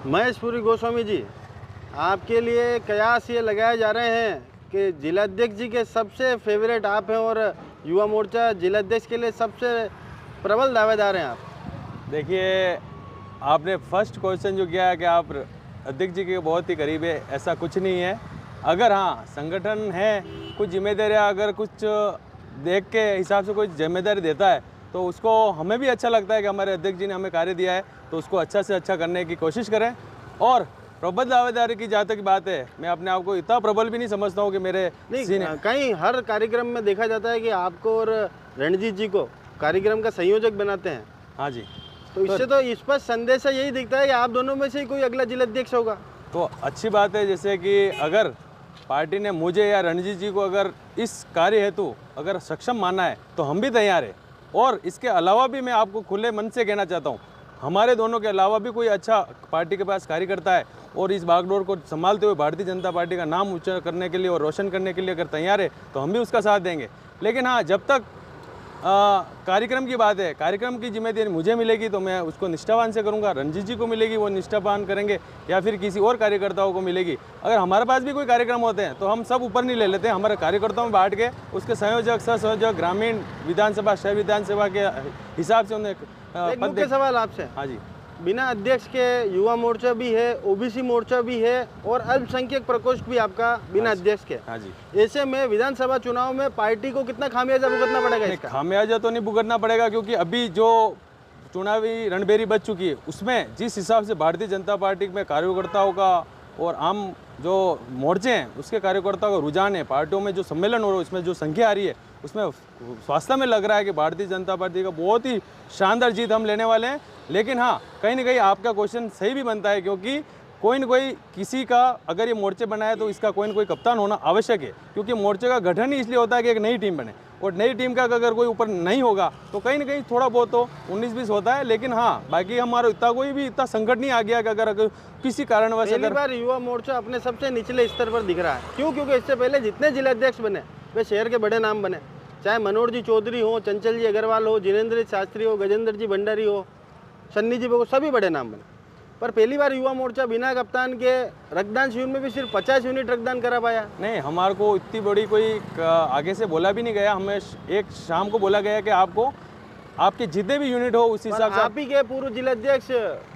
महेशपुरी गोस्वामी जी, आपके लिए कयास ये लगाए जा रहे हैं कि जिलाध्यक्ष जी के सबसे फेवरेट आप हैं और युवा मोर्चा जिलाध्यक्ष के लिए सबसे प्रबल दावेदार हैं आप। देखिए, आपने फर्स्ट क्वेश्चन जो किया है कि आप अध्यक्ष जी के बहुत ही करीब है, ऐसा कुछ नहीं है। अगर हाँ संगठन है, कुछ जिम्मेदारी अगर कुछ देख के हिसाब से कोई जिम्मेदारी देता है तो उसको हमें भी अच्छा लगता है कि हमारे अध्यक्ष जी ने हमें कार्य दिया है तो उसको अच्छा से अच्छा करने की कोशिश करें। और प्रबल दावेदारी की जहाँ तक बात है, मैं अपने आप को इतना प्रबल भी नहीं समझता हूँ कि मेरे नहीं, कहीं हर कार्यक्रम में देखा जाता है कि आपको और रणजीत जी को कार्यक्रम का संयोजक बनाते हैं। हाँ जी, तो इससे तो स्पष्ट संदेश यही दिखता है कि आप दोनों में से ही कोई अगला जिलाध्यक्ष होगा। तो अच्छी बात है, जैसे कि अगर पार्टी ने मुझे या रणजीत जी को अगर इस कार्य हेतु अगर सक्षम माना है तो हम भी तैयार है। और इसके अलावा भी मैं आपको खुले मन से कहना चाहता हूँ, हमारे दोनों के अलावा भी कोई अच्छा पार्टी के पास कार्यकर्ता है और इस बागडोर को संभालते हुए भारतीय जनता पार्टी का नाम ऊंचा करने के लिए और रोशन करने के लिए अगर तैयार है तो हम भी उसका साथ देंगे। लेकिन हाँ, जब तक कार्यक्रम की बात है, कार्यक्रम की जिम्मेदारी मुझे मिलेगी तो मैं उसको निष्ठावान से करूंगा, रणजीत जी को मिलेगी वो निष्ठावान करेंगे, या फिर किसी और कार्यकर्ताओं को मिलेगी। अगर हमारे पास भी कोई कार्यक्रम होते हैं तो हम सब ऊपर नहीं ले लेते हैं, हमारे कार्यकर्ताओं में बांट के उसके संयोजक, सह संयोजक, ग्रामीण विधानसभा, शहर विधानसभा के हिसाब से उन्हें एक मुख्य सवाल आपसे। हाँ जी, बिना अध्यक्ष के युवा मोर्चा भी है, ओबीसी मोर्चा भी है और अल्पसंख्यक प्रकोष्ठ भी आपका बिना अध्यक्ष के। हाँ जी, ऐसे में विधानसभा चुनाव में पार्टी को कितना खामियाजा भुगतना पड़ेगा इसका? खामियाजा तो नहीं भुगतना पड़ेगा, क्योंकि अभी जो चुनावी रणबेरी बच चुकी है उसमें जिस हिसाब से भारतीय जनता पार्टी में कार्यकर्ताओं का और आम जो मोर्चे हैं उसके कार्यकर्ताओं का रुझान है, पार्टियों में जो सम्मेलन हो रहा है उसमें जो संख्या आ रही है उसमें वास्तव में लग रहा है कि भारतीय जनता पार्टी का बहुत ही शानदार जीत हम लेने वाले हैं। लेकिन हाँ, कहीं ना कहीं आपका क्वेश्चन सही भी बनता है, क्योंकि कोई न कोई किसी का अगर ये मोर्चे बनाए तो इसका कोई न कोई कप्तान होना आवश्यक है, क्योंकि मोर्चे का गठन ही इसलिए होता है कि एक नई टीम बने और नई टीम का अगर कोई ऊपर नहीं होगा तो कहीं ना कहीं थोड़ा बहुत तो 19-20 होता है। लेकिन हाँ, बाकी हमारा इतना संकट नहीं आ गया कि अगर किसी कारणवश पहली बार युवा मोर्चा अपने सबसे निचले स्तर पर दिख रहा है। क्यों? क्योंकि इससे पहले जितने जिलाध्यक्ष बने वे शहर के बड़े नाम बने, चाहे मनोहर जी चौधरी हो, चंचल जी अग्रवाल हो, जिनेंद्र शास्त्री हो, गजेंद्र जी भंडारी हो, सन्नी जी को, सभी बड़े नाम बने। पर पहली बार युवा मोर्चा बिना कप्तान के रक्तदान शिविर में भी सिर्फ 50 यूनिट रक्तदान करा पाया। नहीं, हमारे को इतनी बड़ी कोई आगे से बोला भी नहीं गया, हमें एक शाम को बोला गया कि आपको आपके जितने भी यूनिट हो उस हिसाब से। आप ही के पूर्व जिलाध्यक्ष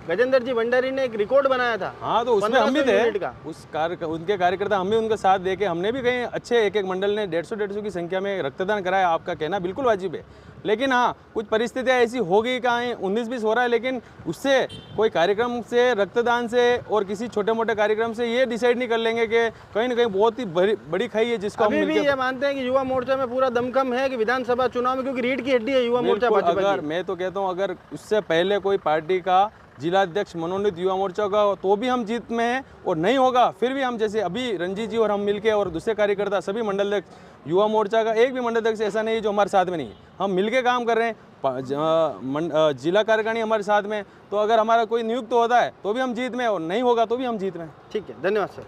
गजेंद्र जी भंडारी ने एक रिकॉर्ड बनाया था। हाँ, तो उसमें हम भी थे, उनके कार्यकर्ता हम भी उनका साथ देके हमने भी कहीं अच्छे एक मंडल ने 150 की संख्या में रक्तदान कराया। आपका कहना बिल्कुल वाजिब है, लेकिन हाँ कुछ परिस्थितियाँ ऐसी हो गई, कहाँ 19-20 हो रहा है, लेकिन उससे कोई कार्यक्रम से, रक्तदान से और किसी छोटे मोटे कार्यक्रम से ये डिसाइड नहीं कर लेंगे कि कहीं ना कहीं बहुत ही बड़ी खाई है जिसको अभी भी ये मानते हैं कि युवा मोर्चा में पूरा दमखम है कि विधानसभा चुनाव में, क्योंकि रीढ़ की हड्डी है युवा मोर्चा। अगर मैं तो कहता हूँ अगर उससे पहले कोई पार्टी का जिलाध्यक्ष मनोनीत युवा मोर्चा का तो भी हम जीत में हैं, और नहीं होगा फिर भी हम, जैसे अभी रणजीत जी और हम मिलके और दूसरे कार्यकर्ता सभी मंडल अध्यक्ष युवा मोर्चा का एक भी मंडल अध्यक्ष ऐसा नहीं है जो हमारे साथ में नहीं है, हम मिलके काम कर रहे हैं। जिला कार्यकारिणी हमारे साथ में, तो अगर हमारा कोई नियुक्त होता है तो भी हम जीत में और नहीं होगा तो भी हम जीत में। ठीक है, धन्यवाद सर।